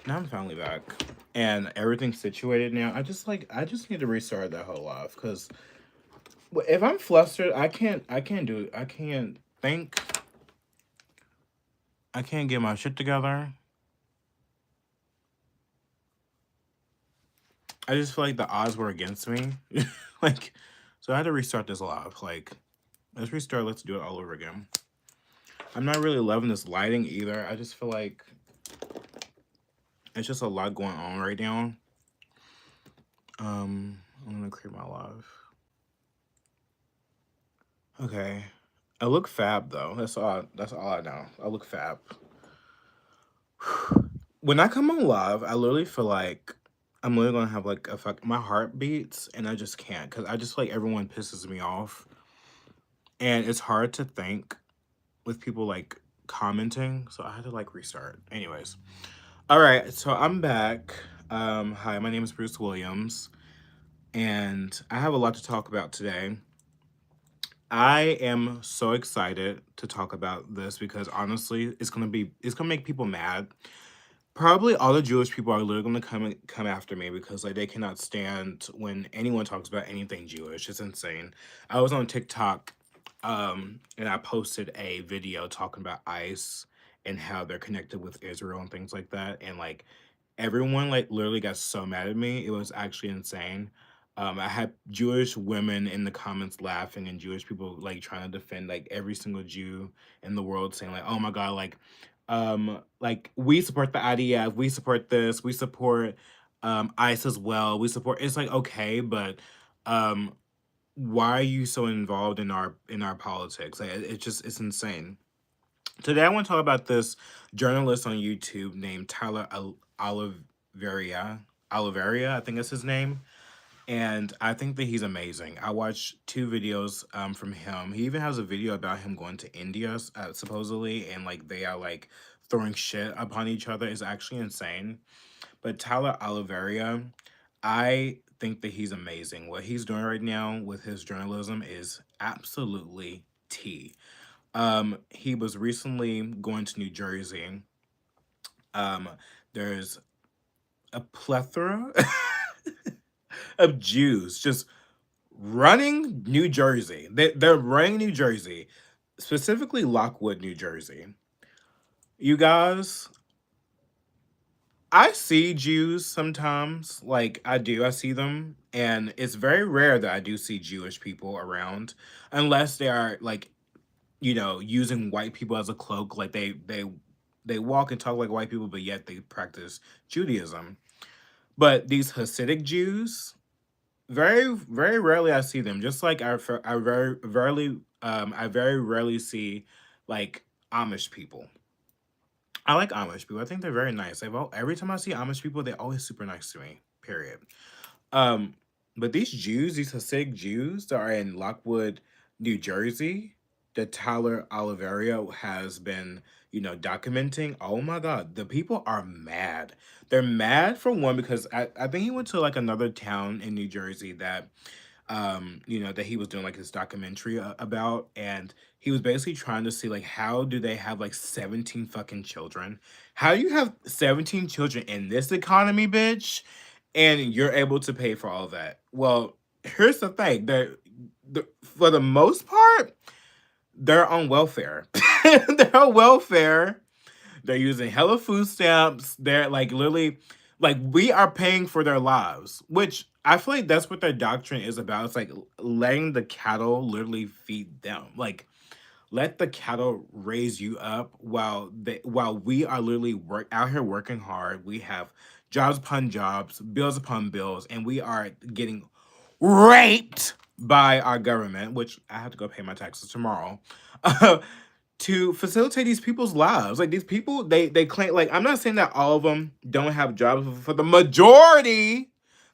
Now I'm finally back, and everything's situated now. I just need to restart that whole life because if I'm flustered, I can't do it. I can't think. I can't get my shit together. I just feel like the odds were against me. like, so I had to restart this live. Like, let's restart. Let's do it all over again. I'm not really loving this lighting either. I just feel like it's just a lot going on right now. I'm gonna create my live. Okay. I look fab though. That's all I know. I look fab. When I come on live, I literally feel like I'm literally gonna have like a fuck my heart beats and I just can't because I just feel like everyone pisses me off. And it's hard to think with people like commenting. So I had to like restart. Anyways. Alright, so I'm back. Hi, my name is Bruce Williams, and I have a lot to talk about today. I am so excited to talk about this because honestly, it's gonna make people mad. Probably all the Jewish people are literally gonna come after me because like they cannot stand when anyone talks about anything Jewish. It's insane. I was on TikTok, and I posted a video talking about ICE and how they're connected with Israel and things like that. And like everyone like literally got so mad at me. It was actually insane. I had Jewish women in the comments laughing and Jewish people like trying to defend like every single Jew in the world saying like, "Oh my God, like we support the IDF, we support this, we support ICE as well. We support." It's like, okay, but um why are you so involved in our politics? Like it's just it's insane. Today, I want to talk about this journalist on YouTube named Oliveria. Oliveria, I think that's his name. And I think that he's amazing. I watched two videos from him. He even has a video about him going to India, supposedly, and like they are like throwing shit upon each other. It's actually insane. But Tyler Oliveria, I think that he's amazing. What he's doing right now with his journalism is absolutely tea. He was recently going to New Jersey. Um, there's a plethora of Jews just running New Jersey. They're running New Jersey, specifically Lockwood, New Jersey. You guys, I see Jews sometimes. Like I do, I see them, and it's very rare that I do see Jewish people around, unless they are like using white people as a cloak. Like they walk and talk like white people, but yet they practice Judaism. But these Hasidic Jews, very rarely I see them. Just like I very rarely see like Amish people. I like Amish people. I think they're very nice. Every time I see Amish people, they're always super nice to me. Period. Um, but these Jews, these Hasidic Jews that are in Lockwood, New Jersey, that Tyler Oliveria has been, documenting. Oh my God, the people are mad. They're mad for one because I think he went to like another town in New Jersey that that he was doing like his documentary about, and he was basically trying to see like how do they have like 17 fucking children? How do you have 17 children in this economy, bitch? And you're able to pay for all that. Well, here's the thing: for the most part, they're on welfare. They're on welfare. They're using hella food stamps. They're like literally, like we are paying for their lives, which I feel like that's what their doctrine is about. It's like letting the cattle literally feed them. Like let the cattle raise you up while we are literally out here working hard. We have jobs upon jobs, bills upon bills, and we are getting raped by our government, which I have to go pay my taxes tomorrow. To facilitate these people's lives. Like these people, they claim like I'm not saying that all of them don't have jobs, but for the majority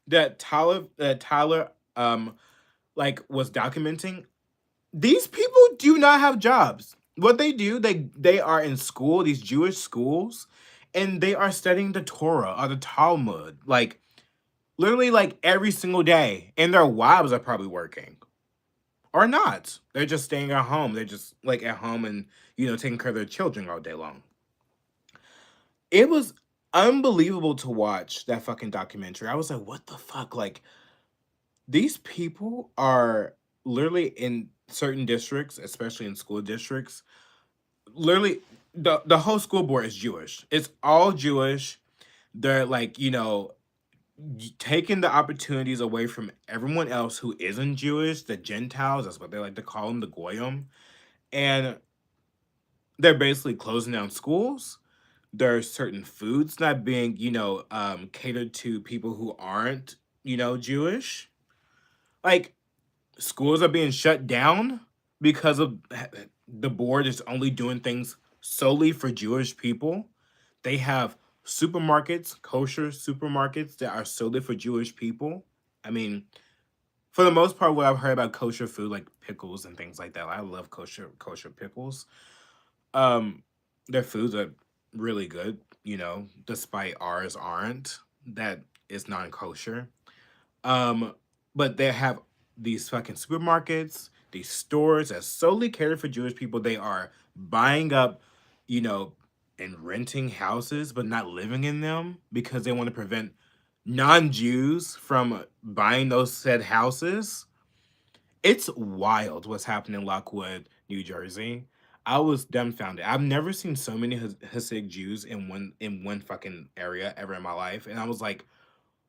that Tyler like was documenting, these people do not have jobs. What they do, they are in school, these Jewish schools, and they are studying the Torah or the Talmud, like literally like every single day, and their wives are probably working or not. They're just staying at home. They're just like at home and taking care of their children all day long. It was. unbelievable to watch that fucking documentary. I was like, what the fuck? Like, these people are literally in certain districts, especially in school districts. Literally, the whole school board is Jewish. It's all Jewish. They're like, taking the opportunities away from everyone else who isn't Jewish, the Gentiles, that's what they like to call them, the Goyim. And they're basically closing down schools. There's certain foods not being, catered to people who aren't, Jewish. Like, schools are being shut down because of the board is only doing things solely for Jewish people. They have supermarkets, kosher supermarkets that are solely for Jewish people. I mean, for the most part, what I've heard about kosher food, like pickles and things like that, I love kosher pickles. Um, their foods are really good, despite ours aren't. That is non-kosher. Um, but they have these fucking supermarkets, these stores that solely cater for Jewish people. They are buying up, you know, and renting houses, but not living in them because they want to prevent non-Jews from buying those said houses. It's wild what's happening in Lockwood, New Jersey. I was dumbfounded. I've never seen so many Hasidic Jews in one fucking area ever in my life, and I was like,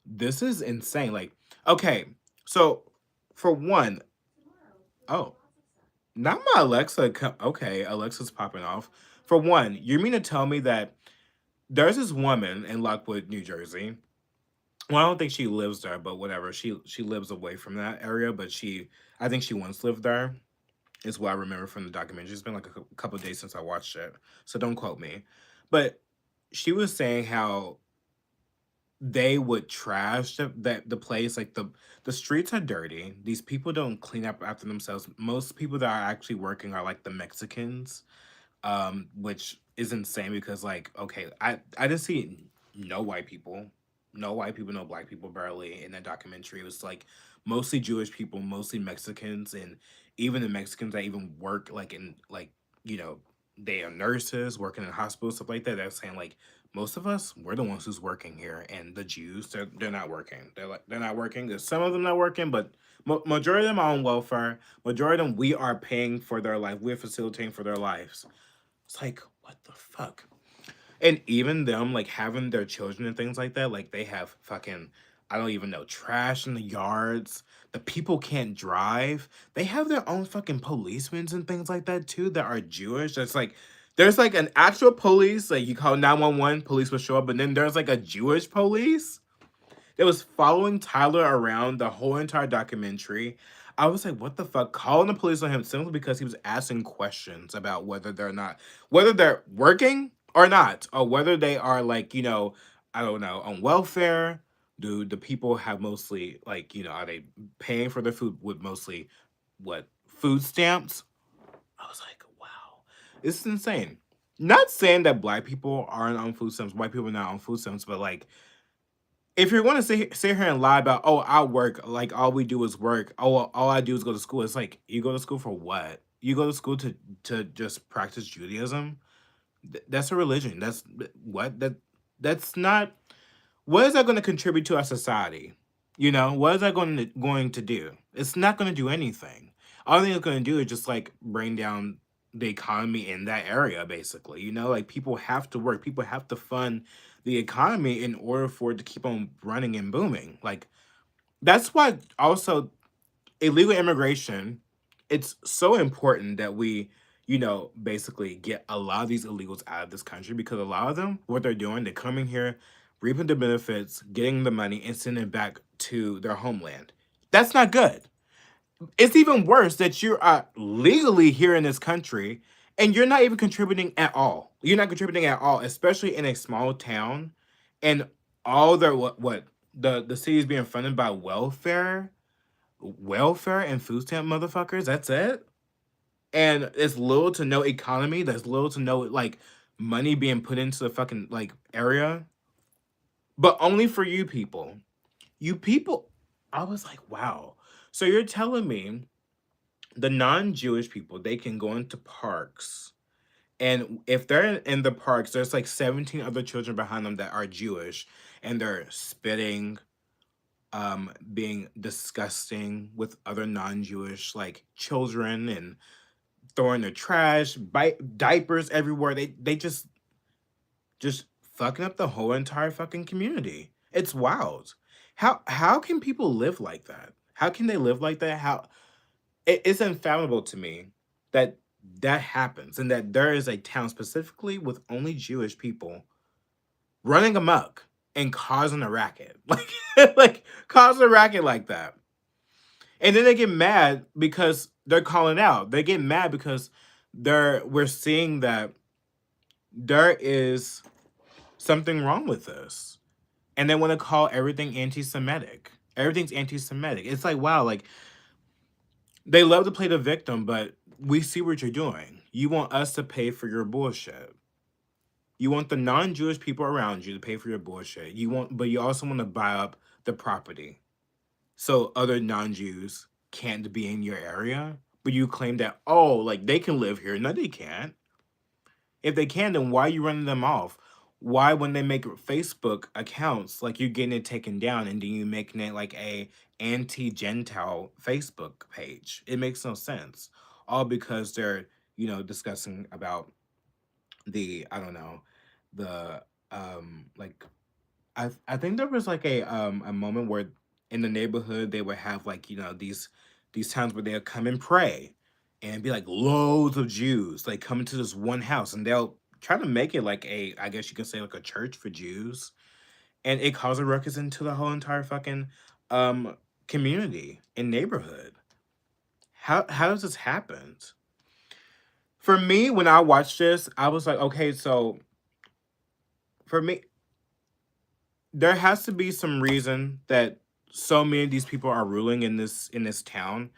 this is insane. Like, okay, so for one, oh, not my Alexa. Okay, Alexa's popping off. For one, you mean to tell me that there's this woman in Lockwood, New Jersey. Well, I don't think she lives there, but whatever. She lives away from that area, but I think she once lived there. Is what I remember from the documentary. It's been like a couple of days since I watched it, so don't quote me. But she was saying how they would trash the place. Like, the streets are dirty. These people don't clean up after themselves. Most people that are actually working are like the Mexicans, which is insane because, like, okay, I didn't see no white people, no black people barely in that documentary. It was like mostly Jewish people, mostly Mexicans, and even the Mexicans that even work like in like you know they are nurses working in hospitals, stuff like that. They're saying like most of us, we're the ones who's working here, and the Jews, they're not working. They're not working. There's some of them not working, but majority of them are on welfare. Majority of them, we are paying for their life. We're facilitating for their lives. It's like, what the fuck? And even them, like, having their children and things like that, like, they have fucking, I don't even know, trash in the yards. The people can't drive. They have their own fucking policemen and things like that, too, that are Jewish. That's like, there's like an actual police, like, you call 911, police will show up, but then there's like a Jewish police that was following Tyler around the whole entire documentary. I was like, what the fuck? Calling the police on him simply because he was asking questions about whether they're working or not, or whether they are like, I don't know, on welfare. Do the people have mostly like, are they paying for their food with mostly what food stamps? I was like, wow, this is insane. Not saying that black people aren't on food stamps, white people are not on food stamps, but like if you're going to sit here and lie about, oh, I work, like all we do is work. Oh, well, all I do is go to school. It's like, you go to school for what? You go to school to just practice Judaism. That's a religion. What that's not. What is that going to contribute to our society? What is that going to do? It's not going to do anything. All thing it's going to do is just like bring down the economy in that area, basically. Like people have to work, people have to fund the economy in order for it to keep on running and booming. Like that's why also illegal immigration, it's so important that we, basically get a lot of these illegals out of this country because a lot of them, what they're doing, they're coming here, reaping the benefits, getting the money, and sending it back to their homeland. That's not good. It's even worse that you are legally here in this country and you're not even contributing at all. You're not contributing at all, especially in a small town, and all their what the city is being funded by welfare and food stamp motherfuckers. That's it. And it's little to no economy. There's little to no like money being put into the fucking like area, but only for you people. You people, I was like, wow. So you're telling me the non-Jewish people, they can go into parks And if they're in the parks, there's like 17 other children behind them that are Jewish, and they're spitting, being disgusting with other non-Jewish like children, and throwing their trash, diapers everywhere. They just fucking up the whole entire fucking community. It's wild. How can people live like that? How can they live like that? How it's unfathomable to me that that happens, and that there is a town specifically with only Jewish people running amok and causing a racket. Like causing a racket like that. And then they get mad because they're calling out. They get mad because we're seeing that there is something wrong with this. And they want to call everything anti-Semitic. Everything's anti-Semitic. It's like, wow, like they love to play the victim, but we see what you're doing. You want us to pay for your bullshit. You want the non-Jewish people around you to pay for your bullshit. But you also want to buy up the property so other non-Jews can't be in your area. But you claim that, oh, like they can live here. No, they can't. If they can, then why are you running them off? Why, when they make Facebook accounts, like you're getting it taken down, and then you making it like a anti-Gentile Facebook page? It makes no sense. All because they're, discussing about the, I don't know, the like I think there was like a moment where in the neighborhood they would have like, these times where they'll come and pray, and be like loads of Jews like coming to this one house, and they'll try to make it like I guess you could say like a church for Jews, and it causes a ruckus into the whole entire fucking um community and neighborhood. How does this happen? For me, when I watched this, I was like, okay, so for me, there has to be some reason that so many of these people are ruling in this town,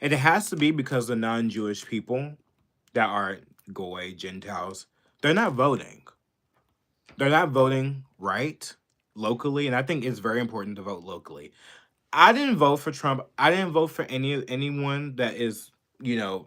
and it has to be because the non-Jewish people that are goy Gentiles, they're not voting. They're not voting right locally, and I think it's very important to vote locally. I didn't vote for Trump. I didn't vote for anyone that is, you know,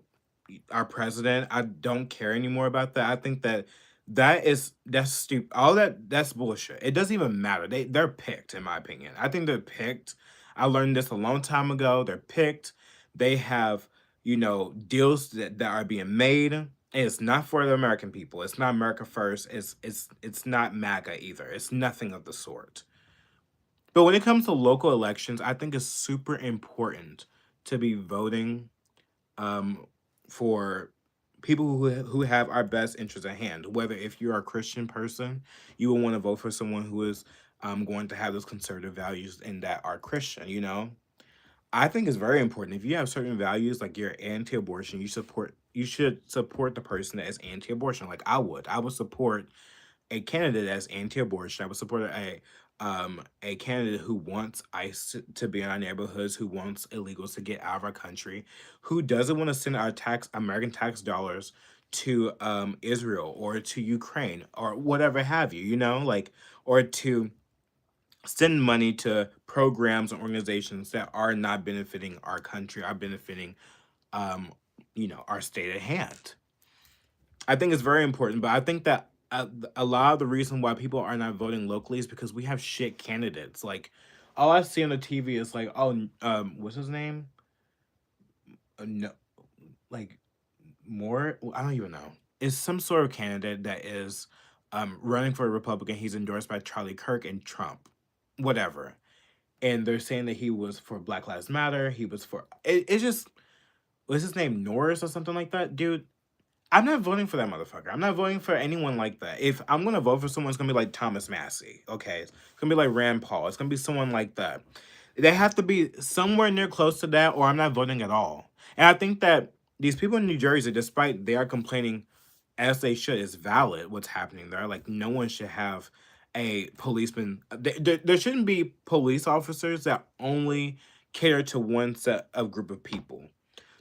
our president. I don't care anymore about that. I think that's stupid. All that's bullshit. It doesn't even matter. They're picked, in my opinion. I think they're picked. I learned this a long time ago. They're picked. They have, deals that are being made. And it's not for the American people. It's not America first. It's not MAGA either. It's nothing of the sort. But when it comes to local elections, I think it's super important to be voting um, for people who have our best interests at hand. Whether if you're a Christian person, you will want to vote for someone who is going to have those conservative values and that are Christian. I think it's very important. If you have certain values, like you're anti-abortion, you should support the person that is anti-abortion. Like I would support a candidate that's anti-abortion. I would support a candidate who wants ICE to be in our neighborhoods, who wants illegals to get out of our country, who doesn't want to send our American tax dollars to Israel or to Ukraine or whatever have you, like, or to send money to programs and organizations that are not benefiting our country, are benefiting our state at hand. I think it's very important, but I think that a lot of the reason why people are not voting locally is because we have shit candidates. Like, all I see on the TV is like, oh, what's his name? No, like more. I don't even know. It's some sort of candidate that is running for a Republican. He's endorsed by Charlie Kirk and Trump, whatever. And they're saying that he was for Black Lives Matter. He was for it's just, what's his name, Norris or something like that, dude. I'm not voting for that motherfucker. I'm not voting for anyone like that. If I'm gonna vote for someone, it's gonna be like Thomas Massey. Okay, it's gonna be like Rand Paul. It's gonna be someone like that. They have to be somewhere near close to that, or I'm not voting at all. And I think that these people in New Jersey, despite they are complaining as they should, it's valid what's happening there. Like, no one should have a policeman. There shouldn't be police officers that only cater to one set of group of people.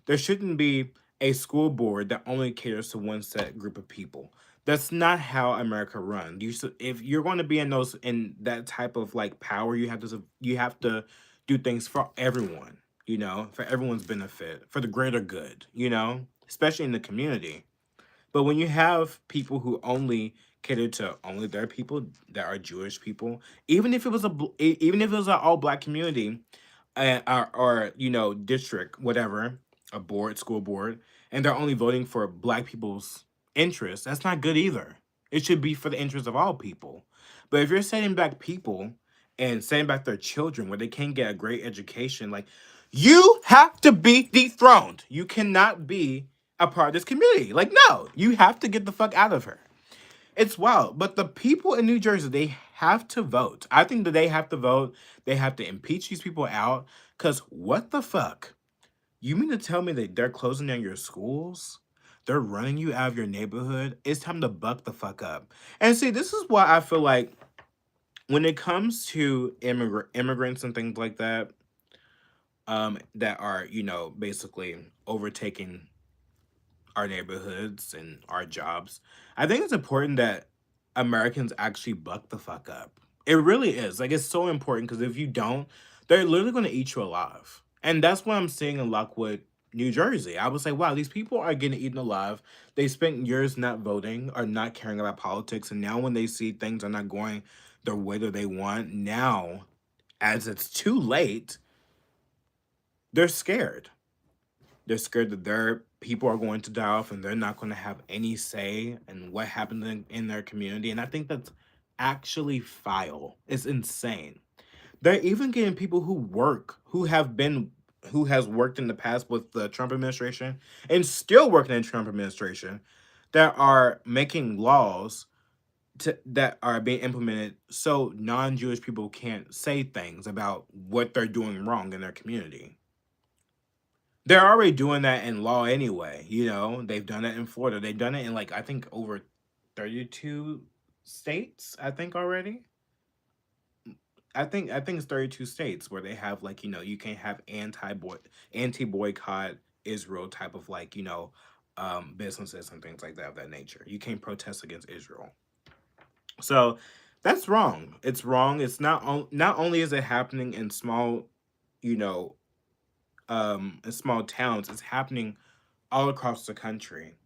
There shouldn't be a school board that only caters to one set group of people. That's not how America runs. If you're going to be in that type of like power, you have to do things for everyone, for everyone's benefit, for the greater good, especially in the community. But when you have people who only cater to only their people that are Jewish people, even if it was even if it was an all black community, or district, whatever, a board, school board, and they're only voting for black people's interests, that's not good either. It should be for the interest of all people. But if you're setting back people and setting back their children where they can't get a great education, like, you have to be dethroned. You cannot be a part of this community. Like, no, you have to get the fuck out of her. It's wild. But the people in New Jersey, they have to vote. I think that they have to vote. They have to impeach these people out. Because what the fuck? You mean to tell me that they're closing down your schools? They're running you out of your neighborhood? It's time to buck the fuck up. And see, this is why I feel like when it comes to immigrants and things like that, that are, basically overtaking our neighborhoods and our jobs, I think it's important that Americans actually buck the fuck up. It really is. Like, it's so important because if you don't, they're literally going to eat you alive. And that's what I'm seeing in Lockwood, New Jersey. I was like, wow, these people are getting eaten alive. They spent years not voting or not caring about politics. And now when they see things are not going the way that they want, now, as it's too late, they're scared. They're scared that their people are going to die off and they're not going to have any say in what happened in their community. And I think that's actually foul. It's insane. They're even getting people who has worked in the past with the Trump administration and still working in the Trump administration that are making laws that are being implemented so non-Jewish people can't say things about what they're doing wrong in their community. They're already doing that in law anyway. They've done it in Florida. They've done it in, like, I think over 32 states, I think already. I think it's 32 states where they have, like, you can't have anti-boycott Israel type of, like, businesses and things like that of that nature. You can't protest against Israel. So that's wrong. It's wrong. It's not only is it happening in small, you know, in small towns, it's happening all across the country.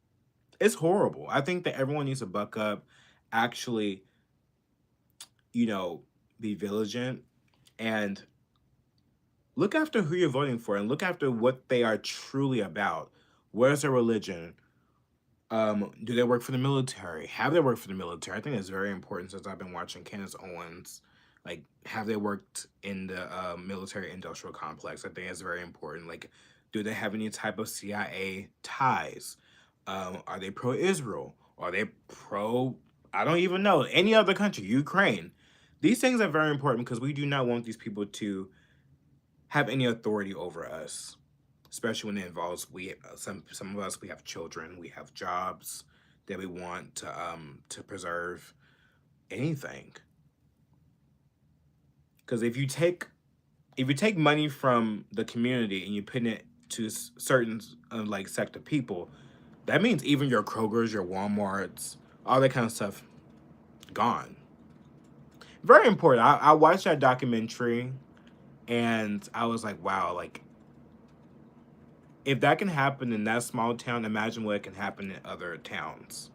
It's horrible. I think that everyone needs to buck up, actually, you know, be vigilant and look after who you're voting for and look after what they are truly about. Where's their religion? Do they work for the military? Have they worked for the military? I think it's very important since I've been watching Candace Owens. Like, have they worked in the military industrial complex? I think it's very important. Like, do they have any type of CIA ties? Are they pro-Israel? Are they pro, I don't even know, any other country, Ukraine? These things are very important because we do not want these people to have any authority over us, especially when it involves some of us. We have children, we have jobs that we want to preserve. Anything, because if you take money from the community and you put it to certain like sect of people, that means even your Krogers, your Walmarts, all that kind of stuff gone. Very important. I watched that documentary and I was like, wow, like, if that can happen in that small town, imagine what can happen in other towns.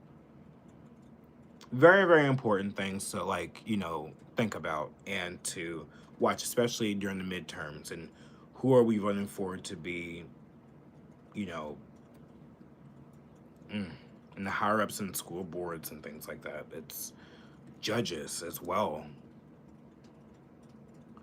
Very, very important things to, like, think about and to watch, especially during the midterms. And who are we voting for to be, you know, in the higher ups in school boards and things like that. It's judges as well.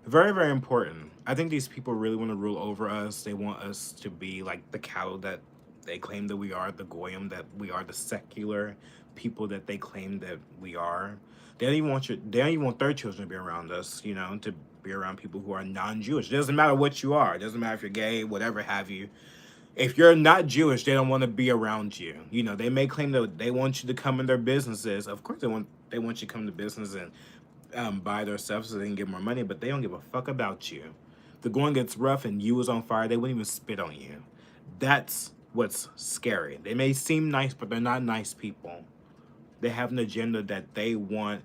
Very, very important. I think these people really want to rule over us. They want us to be like the cattle that they claim that we are, the goyim that we are, the secular people that they claim that we are. They don't even want their children to be around us, to be around people who are non-Jewish. It doesn't matter what you are. It doesn't matter if you're gay, whatever have you. If you're not Jewish, they don't want to be around you. They may claim that they want you to come in their businesses. Of course, they want you to come to business and buy their stuff so they can get more money, but they don't give a fuck about you. If the going gets rough and you was on fire, they wouldn't even spit on you. That's what's scary. They may seem nice, but they're not nice people. They have an agenda that they want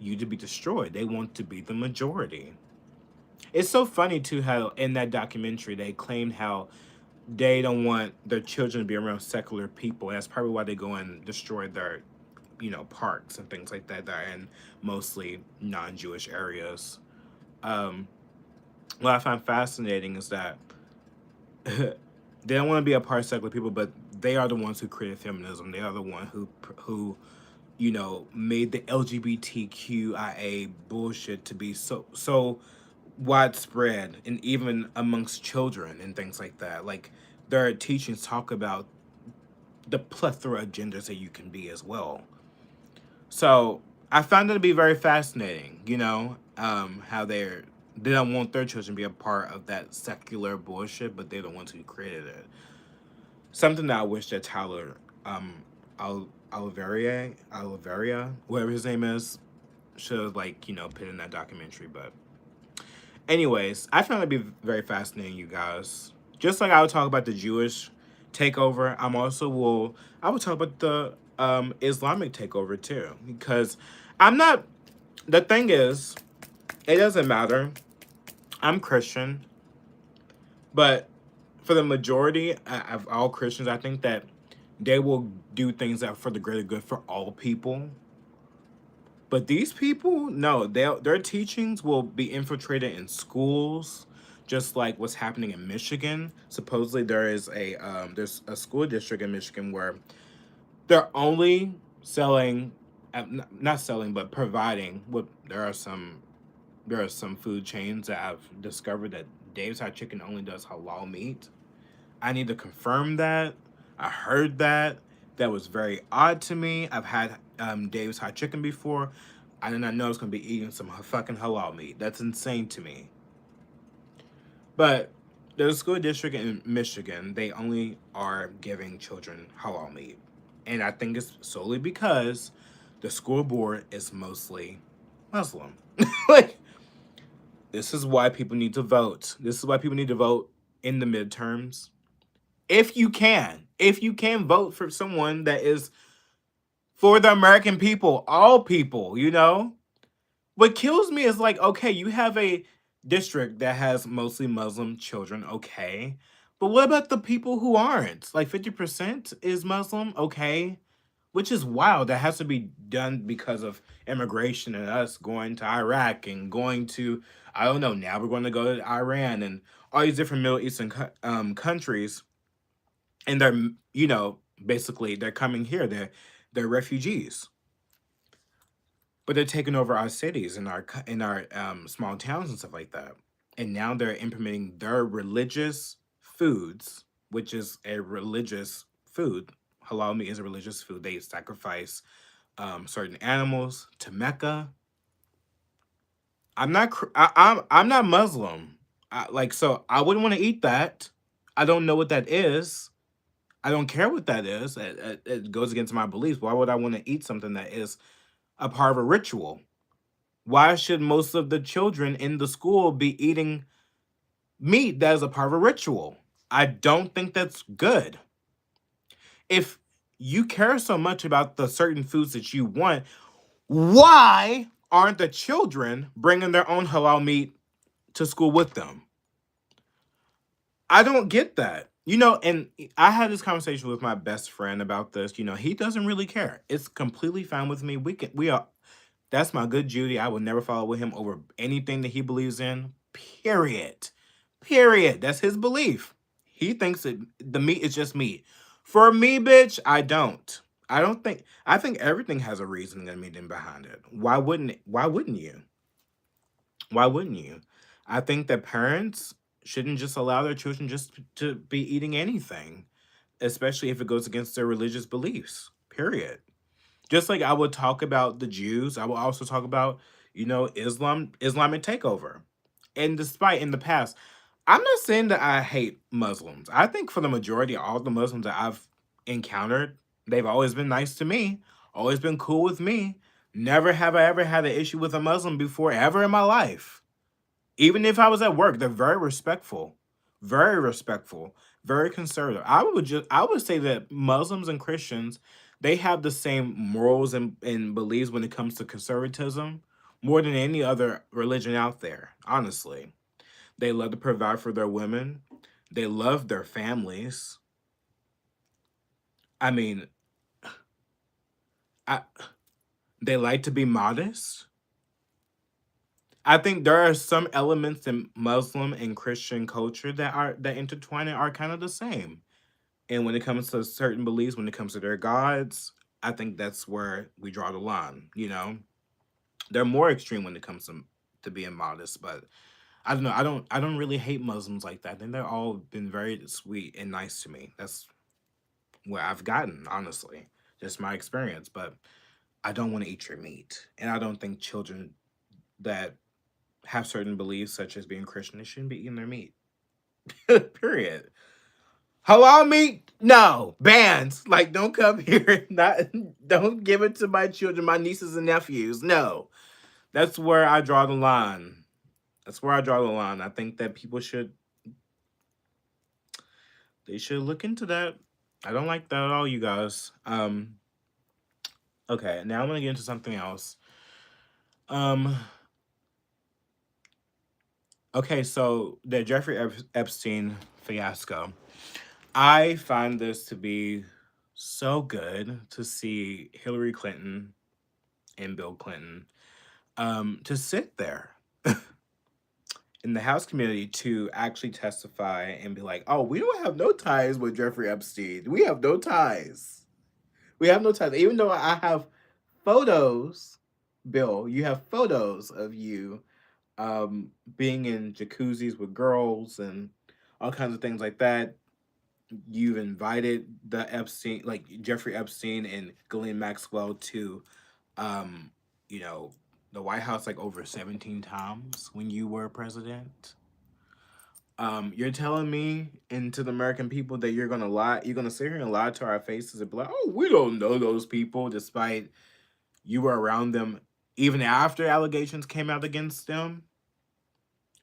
you to be destroyed. They want to be the majority. It's so funny too how in that documentary they claimed how they don't want their children to be around secular people. That's probably why they go and destroy their, parks and things like that that are in mostly non-Jewish areas. Um, what I find fascinating is that they don't want to be a part of secular people, but they are the ones who created feminism. They are the one who made the LGBTQIA bullshit to be so widespread and even amongst children and things like that. Like their teachings talk about the plethora of genders that you can be as well. So I found it to be very fascinating, how they don't want their children to be a part of that secular bullshit, but they're the ones who created it. Something that I wish that Tyler, Oliveria, whatever his name is, should have put in that documentary. But anyways, I found it to be very fascinating, you guys. Just like I would talk about the Jewish takeover, I would talk about the Islamic takeover too, because I'm not. The thing is, it doesn't matter. I'm Christian, but for the majority of all Christians, I think that they will do things that are for the greater good for all people. But these people, no, their teachings will be infiltrated in schools, just like what's happening in Michigan. Supposedly, there's a school district in Michigan where they're only selling, not selling, but providing. What there are some food chains that I've discovered that Dave's Hot Chicken only does halal meat. I need to confirm that. I heard that. That was very odd to me. I've had Dave's Hot Chicken before. I did not know I was going to be eating some fucking halal meat. That's insane to me. But there's a school district in Michigan. They only are giving children halal meat. And I think it's solely because the school board is mostly Muslim. Like, this is why people need to vote. This is why people need to vote in the midterms. If you can vote for someone that is for the American people, all people. What kills me is like, okay, you have a district that has mostly Muslim children, okay. But what about the people who aren't? Like 50% is Muslim, okay. Which is wild. That has to be done because of immigration and us going to Iraq and going to, I don't know, now we're going to go to Iran and all these different Middle Eastern countries. And they're, basically they're coming here. They're refugees, but they're taking over our cities and our small towns and stuff like that. And now they're implementing their religious foods, which is a religious food. Halal meat is a religious food. They sacrifice certain animals to Mecca. I'm not Muslim. So I wouldn't want to eat that. I don't know what that is. I don't care what that is. It goes against my beliefs. Why would I want to eat something that is a part of a ritual? Why should most of the children in the school be eating meat that is a part of a ritual? I don't think that's good. If you care so much about the certain foods that you want, why aren't the children bringing their own halal meat to school with them? I don't get that. And I had this conversation with my best friend about this. He doesn't really care. It's completely fine with me. We are That's my good Judy. I will never follow with him over anything that he believes in. Period. Period. That's his belief. He thinks that the meat is just meat. For me, bitch, I don't. I think everything has a reason and meaning behind it. Why wouldn't you? Why wouldn't you? I think that parents shouldn't just allow their children just to be eating anything, especially if it goes against their religious beliefs. Period. Just like I would talk about the Jews, I will also talk about, Islamic takeover. And despite in the past, I'm not saying that I hate Muslims. I think for the majority of all the Muslims that I've encountered, they've always been nice to me, always been cool with me. Never have I ever had an issue with a Muslim before, ever in my life. Even if I was at work, they're very respectful, very conservative. I would say that Muslims and Christians, they have the same morals and beliefs when it comes to conservatism more than any other religion out there, honestly. They love to provide for their women. They love their families. I mean, I, they like to be modest. I think there are some elements in Muslim and Christian culture that intertwine and are kind of the same. And when it comes to certain beliefs, when it comes to their gods, I think that's where we draw the line. They're more extreme when it comes to being modest, but I don't know. I don't really hate Muslims like that. I think they've all been very sweet and nice to me. That's where I've gotten, honestly. Just my experience. But I don't want to eat your meat. And I don't think children that have certain beliefs, such as being Christian, they shouldn't be eating their meat. Period. Halal meat? No. Bans. Like, don't come here. Not don't give it to my children, my nieces and nephews. No. That's where I draw the line. That's where I draw the line. I think that people should look into that. I don't like that at all, you guys. Okay, now I'm gonna get into something else. Um, okay, so the Jeffrey Epstein fiasco. I find this to be so good to see Hillary Clinton and Bill Clinton to sit there in the House committee to actually testify and be like, oh, we don't have no ties with Jeffrey Epstein. We have no ties. We have no ties. Even though I have photos, Bill, you have photos of you being in jacuzzis with girls and all kinds of things like that. You've invited the Epstein, like Jeffrey Epstein and Ghislaine Maxwell to, um, you know, the White House like over 17 times when you were president. You're telling me and to the American people that you're gonna lie, you're gonna sit here and lie to our faces and be like, oh, we don't know those people, despite you were around them even after allegations came out against them,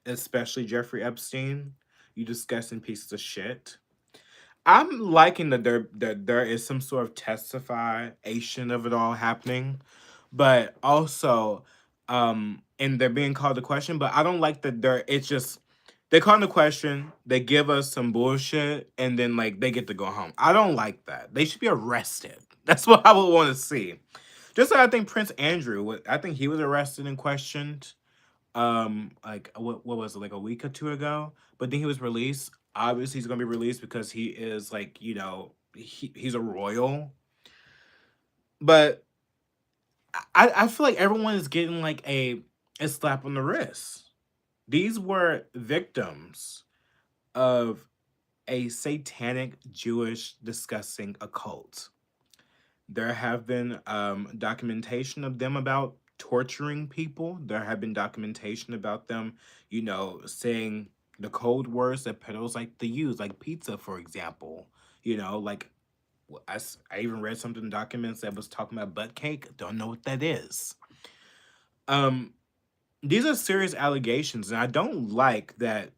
especially Jeffrey Epstein, you disgusting pieces of shit. I'm liking that there is some sort of testification of it all happening, but also, and they're being called to question. But I don't like that it's just they call the question, they give us some bullshit, and then like they get to go home. I don't like that. They should be arrested. That's what I would want to see. Just like I think Prince Andrew, I think he was arrested and questioned like what was it, like a week or two ago, but then he was released. Obviously he's gonna be released because he is like, he's a royal. But I feel like everyone is getting like a slap on the wrist. These were victims of a satanic Jewish disgusting occult. There have been documentation of them about torturing people. There have been documentation about them, saying the code words that pedos like to use, like pizza, for example. Like I even read something in documents that was talking about butt cake. Don't know what that is. Um, these are serious allegations, and I don't like that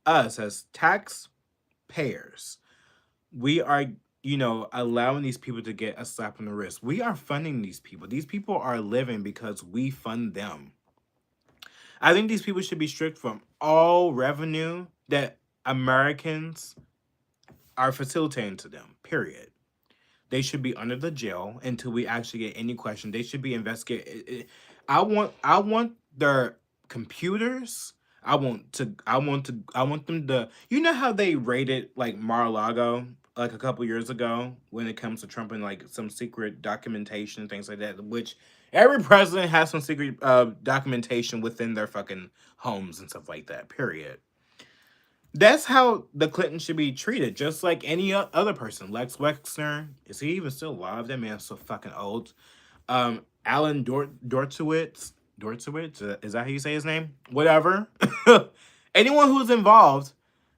us as taxpayers we are allowing these people to get a slap on the wrist. We are funding these people. These people are living because we fund them. I think these people should be stripped from all revenue that Americans are facilitating to them, period. They should be under the jail until we actually get any question. They should be investigated. I want their computers. I want them to, how they rated like Mar-a-Lago like a couple years ago when it comes to Trump and like some secret documentation and things like that, which every president has some secret documentation within their fucking homes and stuff like that, period. That's how the Clintons should be treated, just like any other person. Lex Wexner, is he even still alive? That man's so fucking old. Alan Dortowitz, is that how you say his name? Whatever. Anyone who's involved,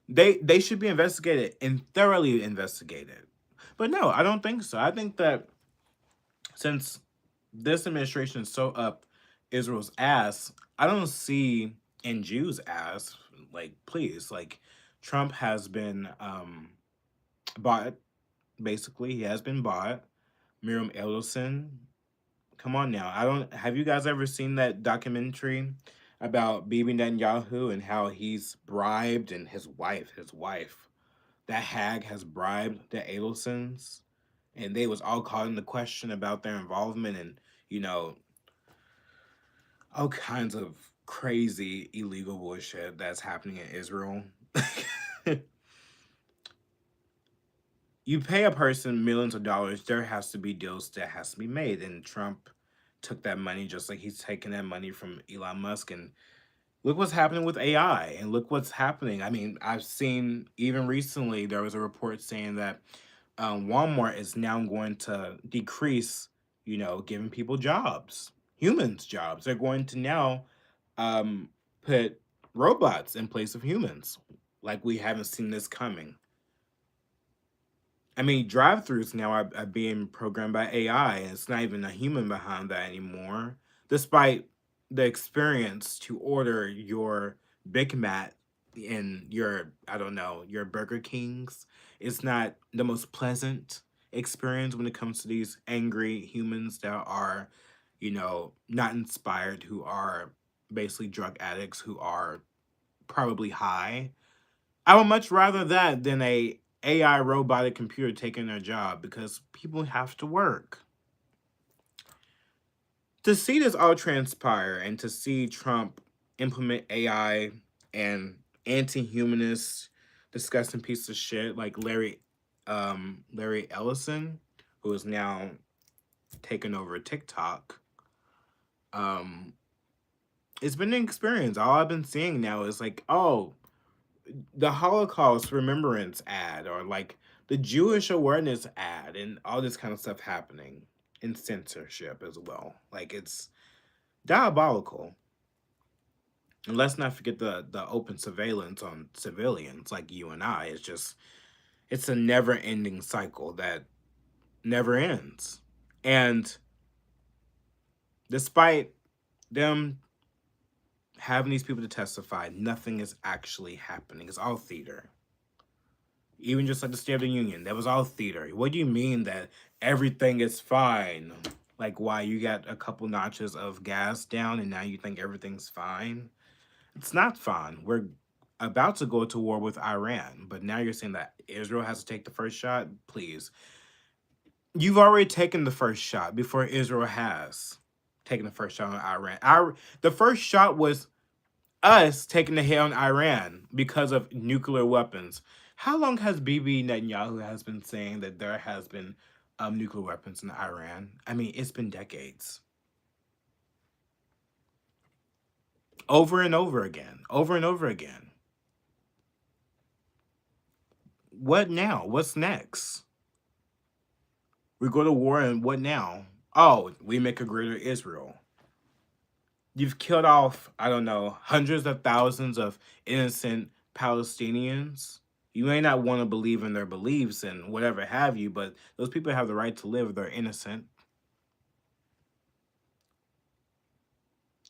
they should be investigated and thoroughly investigated. But no, I don't think so. I think that since this administration is so up Israel's ass, I don't see in Jews' ass. Like, please, like Trump has been bought. Basically, he has been bought. Miriam Edelson, come on now. I don't have you guys ever seen that documentary about Bibi Netanyahu and how he's bribed, and his wife, that hag has bribed the Adelsons, and they was all caught in the question about their involvement and you know all kinds of crazy illegal bullshit that's happening in Israel. You pay a person millions of dollars, there has to be deals that has to be made, and Trump took that money just like he's taking that money from Elon Musk. And look what's happening with AI, and look what's happening. I mean, I've seen even recently there was a report saying that Walmart is now going to decrease, giving people jobs, humans jobs. They're going to now put robots in place of humans, like we haven't seen this coming. I mean, drive-throughs now are being programmed by AI, and it's not even a human behind that anymore. Despite the experience to order your Big Mac in your, I don't know, your Burger Kings, it's not the most pleasant experience when it comes to these angry humans that are, not inspired, who are basically drug addicts, who are probably high. I would much rather that than a AI robotic computer taking their job, because people have to work. To see this all transpire and to see Trump implement AI and anti-humanist disgusting piece of shit like Larry Ellison, who is now taken over TikTok, um, it's been an experience. All I've been seeing now is like, oh, the Holocaust remembrance ad, or like the Jewish awareness ad, and all this kind of stuff happening in censorship as well. Like, it's diabolical. And let's not forget the open surveillance on civilians like you and I. It's a never ending cycle that never ends. And despite them having these people to testify, nothing is actually happening. It's all theater. Even just like the State of the Union, that was all theater. What do you mean that everything is fine? Like, why, you got a couple notches of gas down and now you think everything's fine? It's not fine. We're about to go to war with Iran, but now you're saying that Israel has to take the first shot? Please. You've already taken the first shot before Israel has taken the first shot on Iran. The first shot was us taking the hit on Iran because of nuclear weapons. How long has Bibi Netanyahu has been saying that there has been nuclear weapons in Iran? I mean, it's been decades. Over and over again. Over and over again. What now? What's next? We go to war, and what now? Oh, we make a greater Israel. You've killed off, I don't know, hundreds of thousands of innocent Palestinians. You may not want to believe in their beliefs and whatever have you, but those people have the right to live. They're innocent.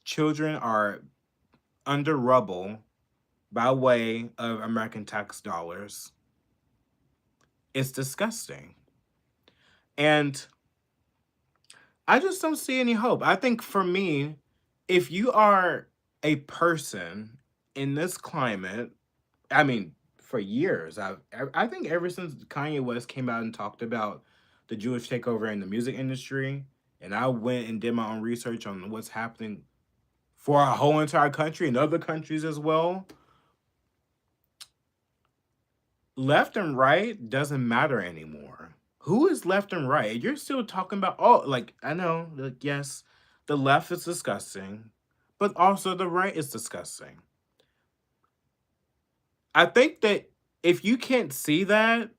Children are under rubble by way of American tax dollars. It's disgusting. And I just don't see any hope. I think for me, if you are a person in this climate, I mean, for years, I think ever since Kanye West came out and talked about the Jewish takeover in the music industry, and I went and did my own research on what's happening for our whole entire country and other countries as well, left and right doesn't matter anymore. Who is left and right? You're still talking about, oh, like, I know, like, yes, the left is disgusting, but also the right is disgusting. I think that if you can't see that,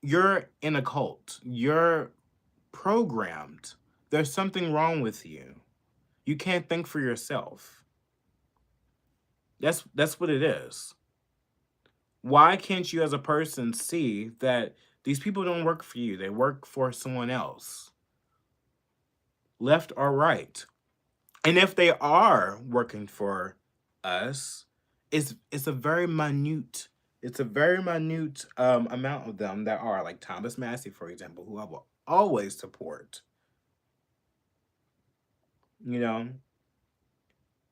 you're in a cult. You're programmed. There's something wrong with you. You can't think for yourself. That's what it is. Why can't you as a person see that these people don't work for you? They work for someone else, left or right. And if they are working for us, it's a very minute, amount of them that are, like Thomas Massey, for example, who I will always support. You know,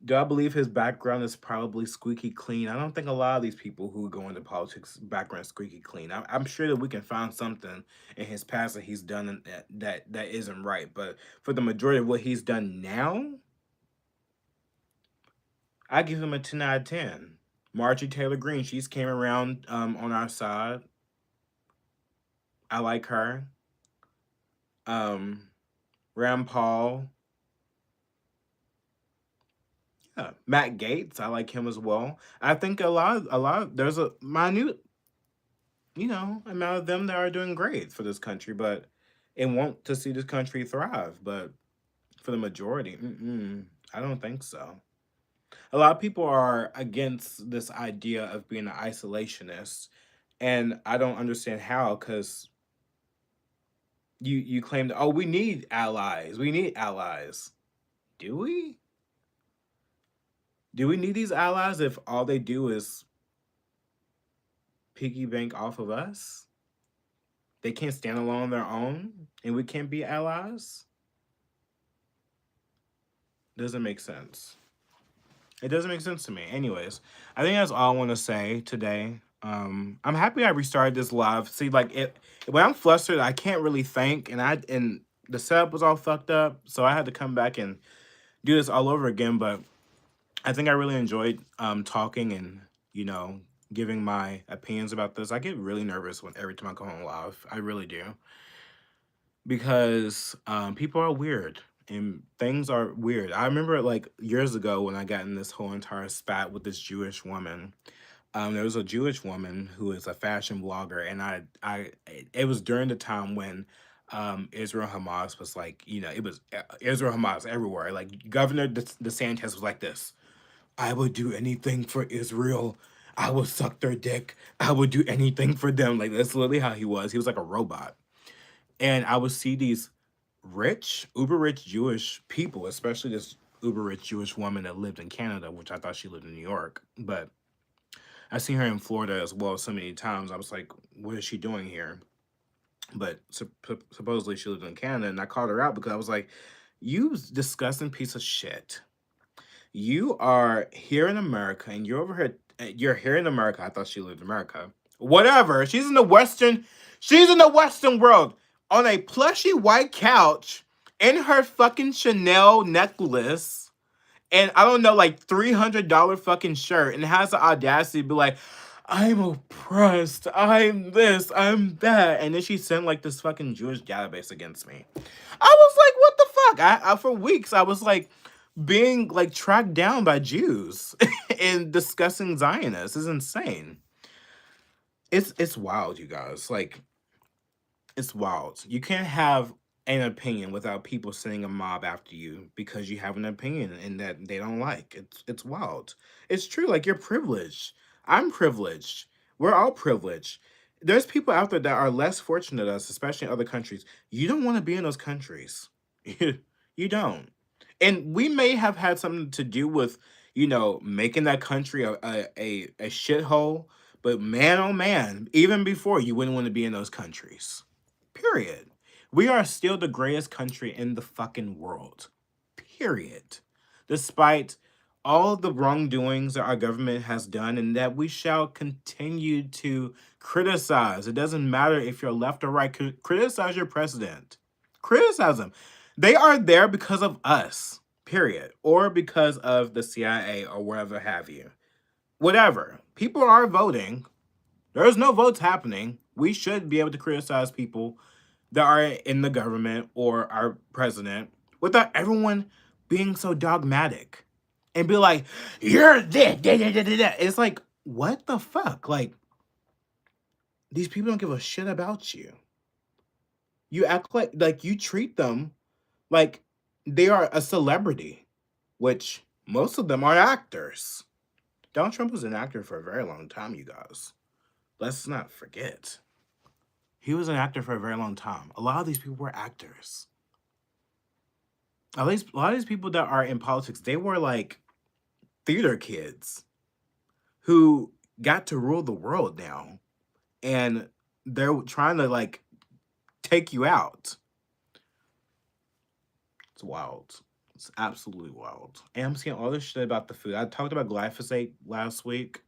Do I believe his background is probably squeaky clean? I don't think a lot of these people who go into politics background is squeaky clean. I'm sure that we can find something in his past that he's done that isn't right. But for the majority of what he's done now, I give him a 10 out of 10. Marjorie Taylor Greene, she's came around on our side. I like her. Um, Rand Paul, yeah. Matt Gaetz, I like him as well. I think there's a minute, amount of them that are doing great for this country, but and want to see this country thrive. But for the majority, I don't think so. A lot of people are against this idea of being an isolationist, and I don't understand how. Because you claim that, oh, we need allies, we need allies. Do we? Do we need these allies if all they do is piggy bank off of us? They can't stand alone on their own, and we can't be allies? Doesn't make sense. It doesn't make sense to me. Anyways, I think that's all I want to say today. I'm happy I restarted this live. See, like when I'm flustered, I can't really think, and the setup was all fucked up, so I had to come back and do this all over again. But I think I really enjoyed talking and you know giving my opinions about this. I get really nervous when every time I go on live. I really do because people are weird and things are weird. I remember like years ago when I got in this whole entire spat with this Jewish woman. There was a Jewish woman who is a fashion blogger, and it was during the time when Israel Hamas was like, it was Israel Hamas everywhere. Like Governor DeSantis was like this: I would do anything for Israel. I would suck their dick. I would do anything for them. Like that's literally how he was. He was like a robot. And I would see these rich, uber rich Jewish people, especially this uber rich Jewish woman that lived in Canada, which I thought she lived in New York. But I seen her in Florida as well so many times. I was like, what is she doing here? But supposedly she lived in Canada, and I called her out because I was like, you disgusting piece of shit. You are here in America, and you're over here. You're here in America. I thought she lived in America. Whatever. She's in the Western. She's in the Western world on a plushy white couch in her fucking Chanel necklace, and I don't know, like $300 fucking shirt, and has the audacity to be like, I'm oppressed. I'm this. I'm that. And then she sent like this fucking Jewish database against me. I was like, what the fuck? I for weeks I was like being like tracked down by Jews and discussing Zionists. Is insane. It's wild, you guys. Like it's wild. You can't have an opinion without people sending a mob after you because you have an opinion and that they don't like. It's wild. It's true. Like you're privileged. I'm privileged. We're all privileged. There's people out there that are less fortunate than us, especially in other countries. You don't want to be in those countries. You don't. And we may have had something to do with, making that country a shithole. But man, oh man, even before you wouldn't want to be in those countries. Period. We are still the greatest country in the fucking world. Period. Despite all the wrongdoings that our government has done and that we shall continue to criticize. It doesn't matter if you're left or right. Criticize your president. Criticize them. They are there because of us. Period. Or because of the CIA or whatever have you. Whatever. People are voting. There's no votes happening. We should be able to criticize people that are in the government or our president without everyone being so dogmatic and be like, you're this. Da, da, da, da, da. It's like, what the fuck? Like, these people don't give a shit about you. You act like you treat them like they are a celebrity, which most of them are actors. Donald Trump was an actor for a very long time, you guys. Let's not forget. He was an actor for a very long time. A lot of these people were actors. At least a lot of these people that are in politics, they were like theater kids who got to rule the world now. And they're trying to like take you out. It's wild. It's absolutely wild. And I'm seeing all this shit about the food. I talked about glyphosate last week.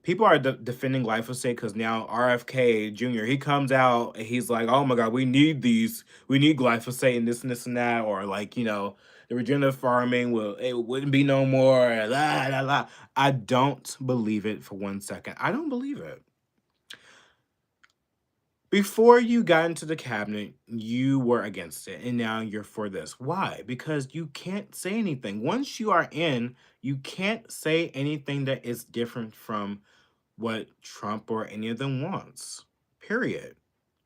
People are defending glyphosate because now RFK Jr. he comes out and he's like, "Oh my God, we need these. We need glyphosate and this and this and that." Or like, the regenerative farming it wouldn't be no more. La la la. I don't believe it for 1 second. I don't believe it. Before you got into the cabinet, you were against it, and now you're for this. Why? Because you can't say anything. Once you are in, you can't say anything that is different from what Trump or any of them wants. Period.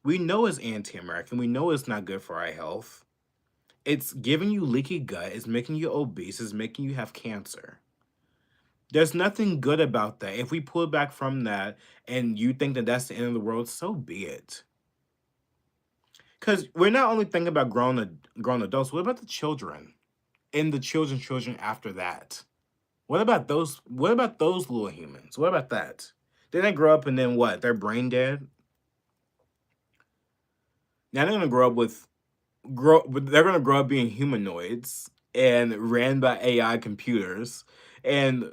We know it's anti-American. We know it's not good for our health. It's giving you leaky gut. It's making you obese. It's making you have cancer. There's nothing good about that. If we pull back from that and you think that that's the end of the world, so be it. Because we're not only thinking about grown adults. What about the children and the children's children after that? What about those? What about those little humans? What about that? They didn't grow up and then what? They're brain dead. Now they're gonna grow up They're gonna grow up being humanoids and ran by AI computers, and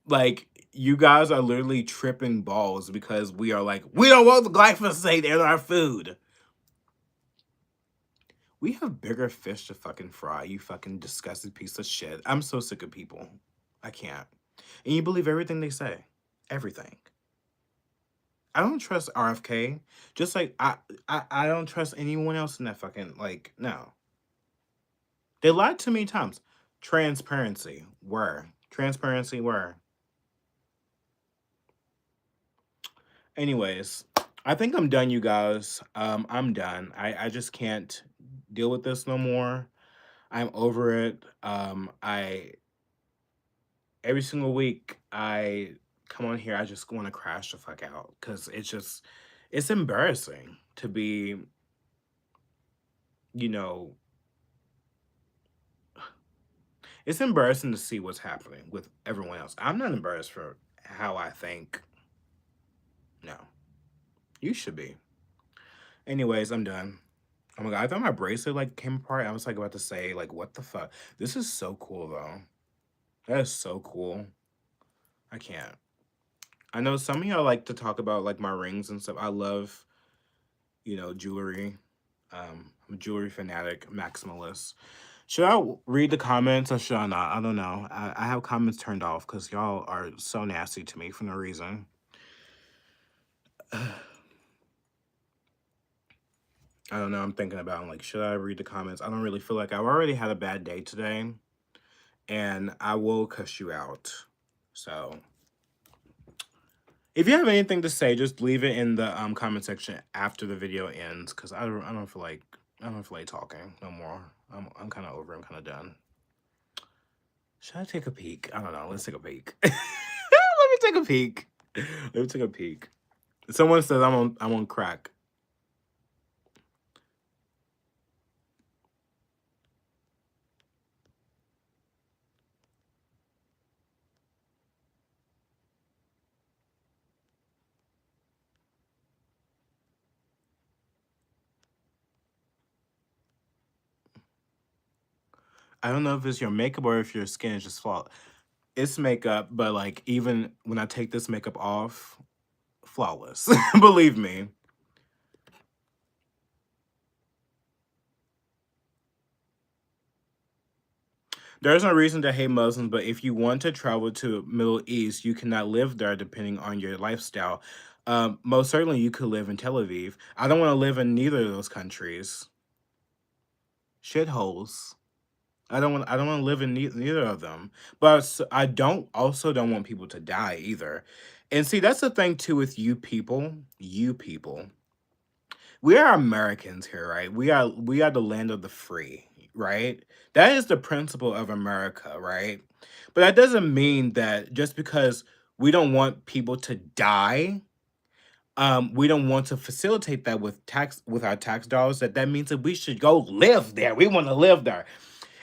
like you guys are literally tripping balls because we are like, we don't want the glyphosate in our food. We have bigger fish to fucking fry, you fucking disgusting piece of shit. I'm so sick of people. I can't. And you believe everything they say. Everything. I don't trust RFK. Just like I don't trust anyone else in that fucking no. They lied too many times. Transparency. Where? Transparency where? Anyways, I think I'm done, you guys. I'm done. I just can't deal with this no more. I'm over it. I every single week I come on here, I just want to crash the fuck out because it's embarrassing to be, you know, it's embarrassing to see what's happening with everyone else. I'm not embarrassed for how I think. No, you should be. Anyways, I'm done. Oh my God, I thought my bracelet came apart. I was about to say what the fuck. This is so cool though. That is so cool. I can't. I know some of y'all like to talk about my rings and stuff. I love, jewelry. I'm a jewelry fanatic, maximalist. Should I read the comments or should I not? I don't know. I have comments turned off because y'all are so nasty to me for no reason. I don't know. I'm thinking about should I read the comments? I don't really feel like I've already had a bad day today. And I will cuss you out. So if you have anything to say, just leave it in the comment section after the video ends, because I don't feel like talking no more. I'm kind of over. I'm kind of done. Should I take a peek? I don't know. Let's take a peek. Let me take a peek. Let me take a peek. Someone says I'm on crack. I don't know if it's your makeup or if your skin is just flawed. It's makeup, but even when I take this makeup off, flawless. Believe me. There's no reason to hate Muslims, but if you want to travel to Middle East, you cannot live there depending on your lifestyle. Most certainly, you could live in Tel Aviv. I don't want to live in neither of those countries. Shitholes. I don't want. I don't want to live in neither of them. But I also don't want people to die either. And see, that's the thing too with you people. You people. We are Americans here, right? We are the land of the free, right? That is the principle of America, right? But that doesn't mean that just because we don't want people to die, we don't want to facilitate that with our tax dollars. That means that we should go live there. We want to live there.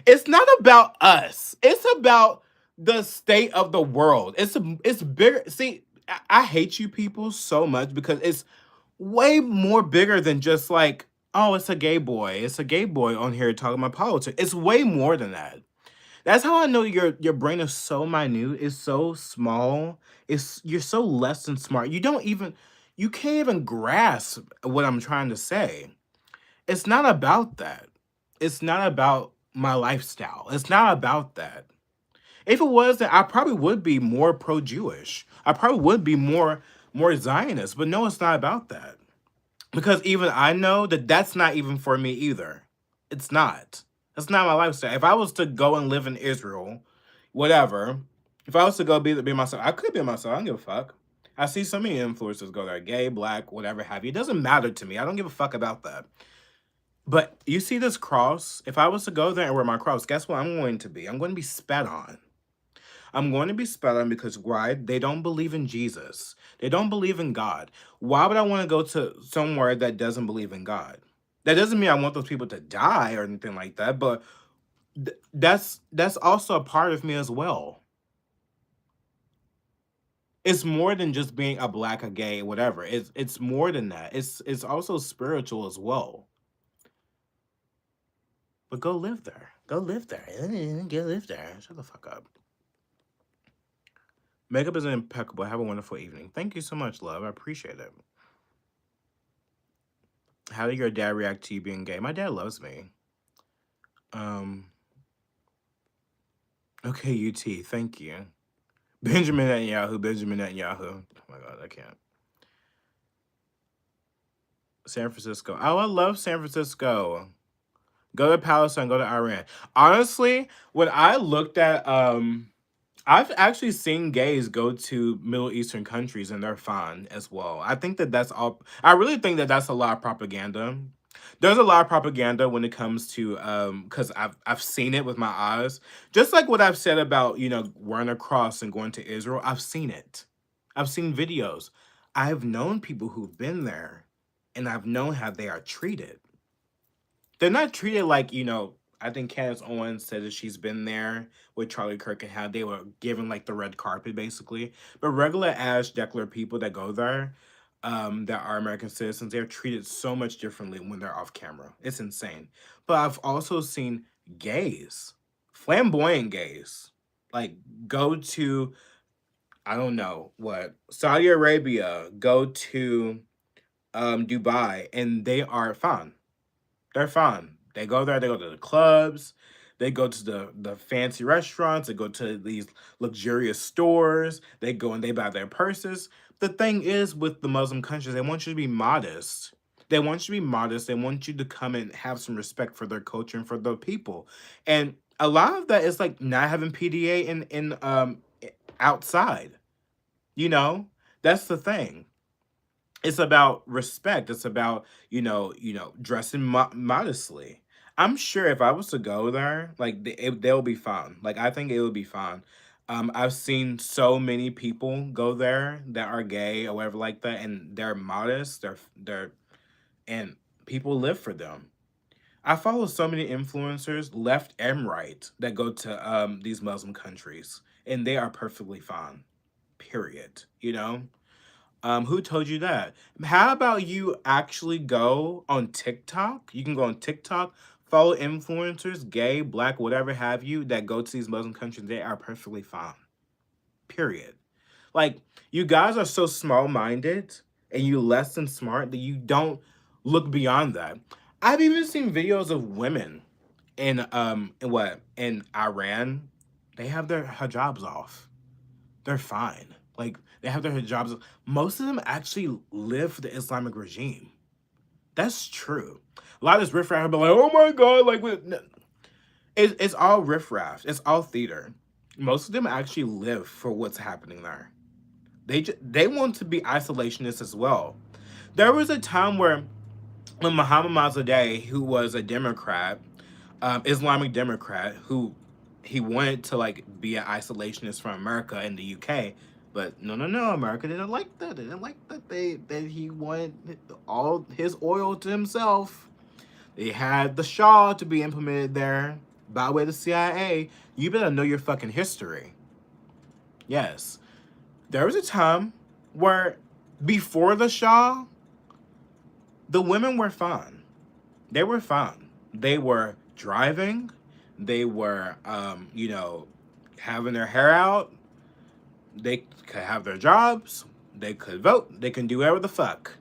It's not about us. It's about the state of the world. It's bigger. See, I hate you people so much because it's way more bigger than just oh, it's a gay boy. It's a gay boy on here talking about politics. It's way more than that. That's how I know your brain is so minute. It's so small. You're so less than smart. You can't even grasp what I'm trying to say. It's not about that. It's not about my lifestyle. It's not about that. If it was, then I probably would be more pro-Jewish. I probably would be more Zionist. But no, it's not about that. Because even I know that that's not even for me either. It's not. That's not my lifestyle. If I was to go and live in Israel, whatever, if I was to go be myself, I could be myself. I don't give a fuck. I see so many influencers go there, gay, black, whatever have you. It doesn't matter to me. I don't give a fuck about that. But you see this cross? If I was to go there and wear my cross, guess what I'm going to be? I'm going to be spat on. I'm going to be spat on because why? They don't believe in Jesus. They don't believe in God. Why would I want to go to somewhere that doesn't believe in God? That doesn't mean I want those people to die or anything like that, but that's also a part of me as well. It's more than just being a black, a gay, whatever. It's more than that. It's also spiritual as well. But go live there. Go live there. Go live there. Shut the fuck up. Makeup is impeccable. Have a wonderful evening. Thank you so much, love. I appreciate it. How did your dad react to you being gay? My dad loves me. Okay, UT. Thank you. Benjamin Netanyahu. Benjamin Netanyahu. Oh my god, I can't. San Francisco. Oh, I love San Francisco. Go to Palestine. Go to Iran. Honestly, when I looked at I've actually seen gays go to Middle Eastern countries and they're fine as well. I think that that's all. I really think that that's a lot of propaganda. There's a lot of propaganda when it comes to because I've seen it with my eyes. Just like what I've said about wearing a cross and going to Israel. I've seen it. I've seen videos. I've known people who've been there, and I've known how they are treated. They're not treated like, I think Candace Owens said that she's been there with Charlie Kirk and how they were given like the red carpet basically. But regular ass deckler people that go there, that are American citizens, they're treated so much differently when they're off camera. It's insane. But I've also seen gays, flamboyant gays, like go to, I don't know what, Saudi Arabia, go to Dubai, and they are fine. They're fine. They go there, they go to the clubs, they go to the fancy restaurants, they go to these luxurious stores, they go and they buy their purses. The thing is with the Muslim countries, they want you to be modest. They want you to be modest. They want you to come and have some respect for their culture and for their people. And a lot of that is like not having PDA in outside. You know? That's the thing. It's about respect. It's about, dressing modestly. I'm sure if I was to go there, like they'll be fine. Like I think it would be fine. I've seen so many people go there that are gay or whatever like that, and they're modest. They're and people live for them. I follow so many influencers, left and right, that go to these Muslim countries, and they are perfectly fine. Period. Who told you that? How about you actually go on TikTok? You can go on TikTok, follow influencers, gay, black, whatever have you, that go to these Muslim countries. They are perfectly fine. Period. Like, you guys are so small-minded and you less than smart that you don't look beyond that. I've even seen videos of women in Iran. They have their hijabs off. They're fine. Like, they have their hijabs. Most of them actually live for the Islamic regime. That's true. A lot of this riffraff will be like, oh my God, like, it's all riffraff. It's all theater. Most of them actually live for what's happening there. They want to be isolationists as well. There was a time where when Muhammad Mazadeh, who was a Democrat, Islamic Democrat, who he wanted to like be an isolationist from America and the UK, but no, America didn't like that. They didn't like that he wanted all his oil to himself. They had the Shah to be implemented there by way of the CIA. You better know your fucking history. Yes, there was a time where before the Shah, the women were fine. they were fine. They were driving. They were, having their hair out. They could have their jobs. They could vote. They can do whatever the fuck.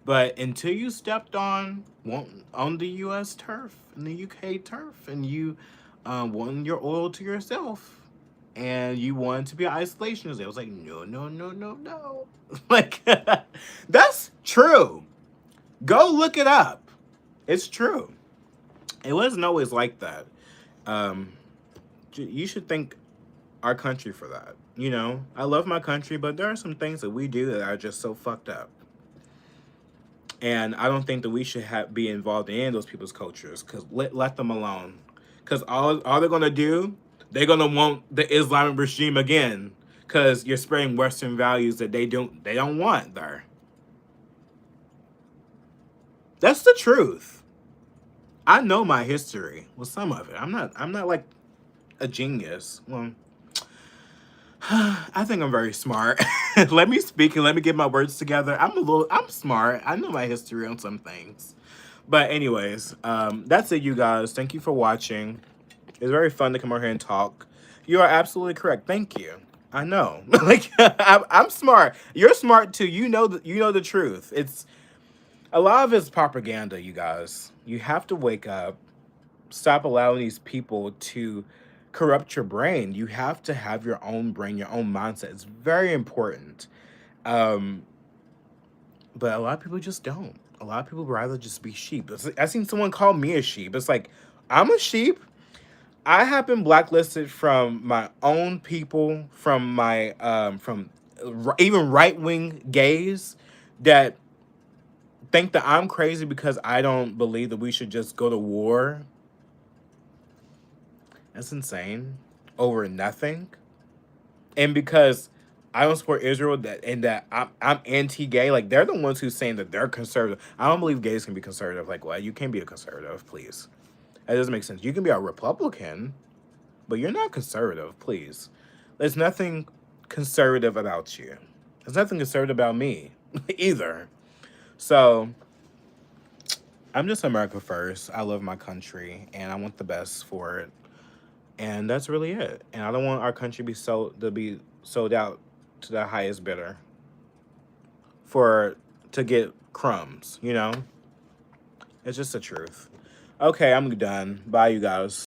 But until you stepped on the U.S. turf and the U.K. turf, and you wanted your oil to yourself, and you wanted to be an isolationist, it was like, no, no, no, no, no. Like, that's true. Go look it up. It's true. It wasn't always like that. You should thank our country for that. I love my country, but there are some things that we do that are just so fucked up. And I don't think that we should be involved in any of those people's cultures, because let them alone. Because all they're going to do, they're going to want the Islamic regime again, because you're spreading Western values that they don't want there. That's the truth. I know my history. Well, some of it. I'm not like a genius. Well, I think I'm very smart. Let me speak and let me get my words together. I'm smart. I know my history on some things. But anyways, that's it, you guys. Thank you for watching. It's very fun to come over here and talk. You are absolutely correct. Thank you. I know. Like, I'm smart. You're smart too. You know the truth. It's a lot of it's propaganda, you guys. You have to wake up. Stop allowing these people to corrupt your brain. You have to have your own brain, your own mindset. It's very important. But a lot of people just don't. A lot of people would rather just be sheep. I seen someone call me a sheep. It's like, I'm a sheep. I have been blacklisted from my own people, from my even right-wing gays that think that I'm crazy because I don't believe that we should just go to war. That's insane. Over nothing. And because I don't support Israel that I'm anti-gay, like, they're the ones who's saying that they're conservative. I don't believe gays can be conservative. Like, well, you can't be a conservative, please. That doesn't make sense. You can be a Republican, but you're not conservative, please. There's nothing conservative about you. There's nothing conservative about me either. So I'm just America first. I love my country, and I want the best for it. And that's really it. And I don't want our country be sold out to the highest bidder to get crumbs, It's just the truth. Okay, I'm done. Bye, you guys.